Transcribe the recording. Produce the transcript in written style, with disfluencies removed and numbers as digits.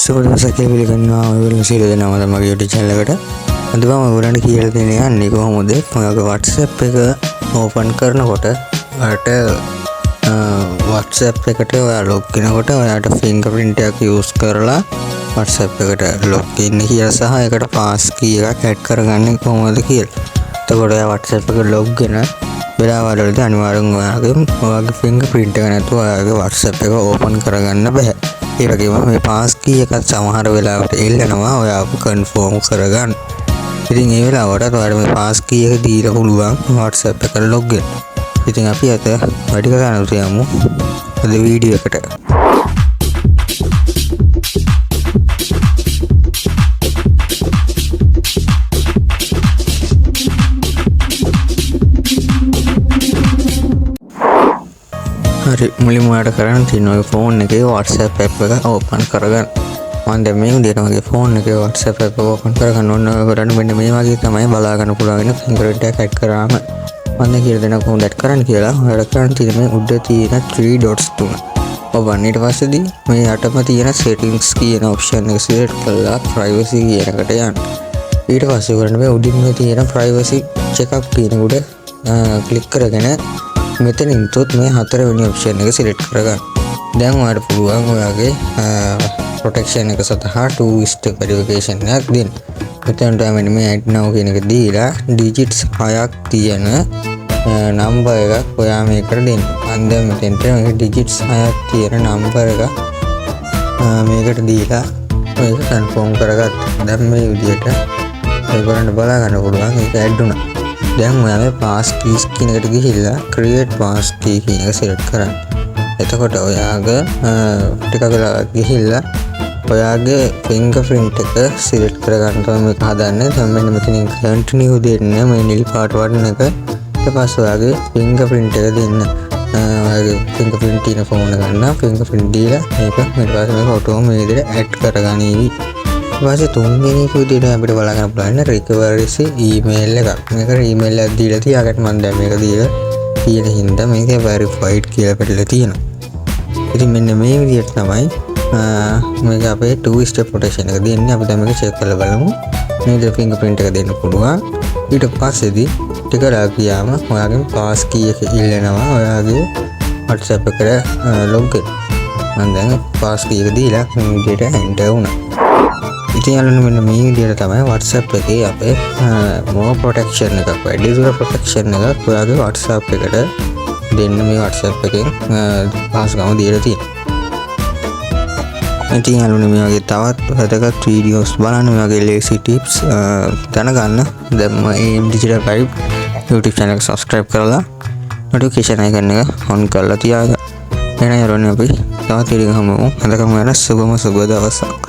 සුබදවසක් පිළිගන්නවා ඔයගොල්ලෝ සියලු දෙනාම මගේ YouTube channel එකට. අද මම ඔයගොල්ලන්ට කියලා දෙන්න යන්නේ කොහොමද ඔයාගේ WhatsApp එක open කරනකොට ඔයාලට WhatsApp එකට ඔයා log වෙනකොට ඔයාලට fingerprint එකක් use කරලා WhatsApp එකට log in කියලා සහ ඒකට pass key එකක් add කරගන්නේ කොහොමද කියලා. එතකොට ඔයා WhatsApp එකට log වෙන වෙලාවවලදී අනිවාර්යෙන් ඔයාගේ fingerprint එක නැතුව ඔයාගේ WhatsApp එක open කරගන්න බෑ. ඒ වගේම මේ pass key එකත් සමහර වෙලාවට එල්ලනවා ඔයාව confirm කරගන්න. ඉතින් ඒ වෙලාවට ඔයාලට මේ pass key එක දීලා පුළුවන් WhatsApp එකට log වෙන්න. ඉතින් අපි අද වැඩි කතා නොකර යමු අද වීඩියෝ එකට. හරි මුලින්ම ඔයාලට කරන්න තියෙන ඔය ෆෝන් එකේ WhatsApp app එක open කරගන්න. මම දැන් මේ විදිහට මගේ ෆෝන් එකේ WhatsApp app එක open කරගන්න ඕන. ඔයගොල්ලන්ට මෙන්න මේ වගේ තමයි බලා ගන්න පුළුවන් වෙන fingerprint එක add කරාම මම දැන් කියලා දෙනවා කොහොමද add කරන්න කියලා. ඔයාලට කරන්න තියෙන මේ උඩ තියෙන 3 dots තුන. ඔබන් ඊට පස්සේදී මේ යටම තියෙන settings කියන option එක select කරලා privacy කියන එකට යන්න. ඊට පස්සේ ඔයගොල්ලන්ට මේ උඩින්ම තියෙන privacy checkup කියන උඩ click කරගෙන මෙතනින් තොත් මේ හතරවෙනි ඔප්ෂන් එක සිලෙක්ට් කරගන්න. දැන් ඔයාලට පුළුවන් ඔයාගේ ප්‍රොටෙක්ෂන් එක සඳහා 2-step වෙරිෆිකේෂන් එකක් දෙන්න. මෙතනට මෙන්න මේ add now කියන එක දීලා digits 6ක් තියෙන නම්බර් එකක් ඔයා මේකට දෙන්න. මම දැන් මෙතෙන්ට මේ digits 6ක් තියෙන නම්බර් එක මේකට දීලා මේක කන්ෆර්ම් කරගත්තා. දැන් මේ විදිහට ඔයගොල්ලන්ට බලා ගන්න පුළුවන් ඒක add වුණා. දැන් ඔයාගේ pass keys කියන එකට ගිහිල්ලා create pass key කියන එක select කරන්න. එතකොට ඔයාගේ ටිකක් වෙලා ගිහිල්ලා ඔයාගේ fingerprint එක select කරගන්න තමයි මේක හදන්නේ. දැන් මෙන්න මෙතනින් continue දෙන්න මේ නිල් පාට වටන එක. ඊට පස්සේ ඔයාගේ fingerprint එක දෙන්න. ඔයාගේ fingerprint තියෙන phone එක ගන්න fingerprint දීලා මේක ඊට පස්සේ මේක auto මේ විදිහට add කරගනිවි. ඊපස්සේ තුන්වෙනි විදිහට අපිට බලා ගන්න පුළුවන් recovery email එකක්. මේකට email එකක් දීලා තියාගන්න. මම දැන් මේක දීලා තියෙන හින්දා මේක verified කියලා පිටලා තියෙනවා. ඉතින් මෙන්න මේ විදිහට තමයි මේක අපේ 2-step protection එක දෙන්නේ. අපි දැන් මේක check කරලා බලමු. මේක fingerprint එක දෙන්න පුළුවන්. ඊට පස්සේදී ටිකලා ගියාම ඔයාගේ pass key එක ඉල්ලනවා ඔයාගේ WhatsApp එකට log වෙන්න. මම දැන් pass key එක දීලා මේ විදිහට enter වුණා. ඉතින් යාළුවනේ මෙන්න මේ විදිහට තමයි WhatsApp එකේ අපේ more protection එකක් වැඩිදුර protection එකක් ඔයාගේ WhatsApp එකට දෙන්න මේ WhatsApp එකෙන් පාස්කම දීලා තියෙනවා. ඉතින් යාළුවනේ මේ වගේ තවත් වැදගත් වීඩියෝස් බලන්න මේ වගේ lazy tips දැනගන්න දැන් මේ digital vibe YouTube channel එක subscribe කරලා notification icon එක on කරලා තියාගන්න. එහෙනම් යාළුවනේ අපි තවත් වීඩියෝ එකක් හමුවෙමු. අදකම වෙන සුබ දවසක්.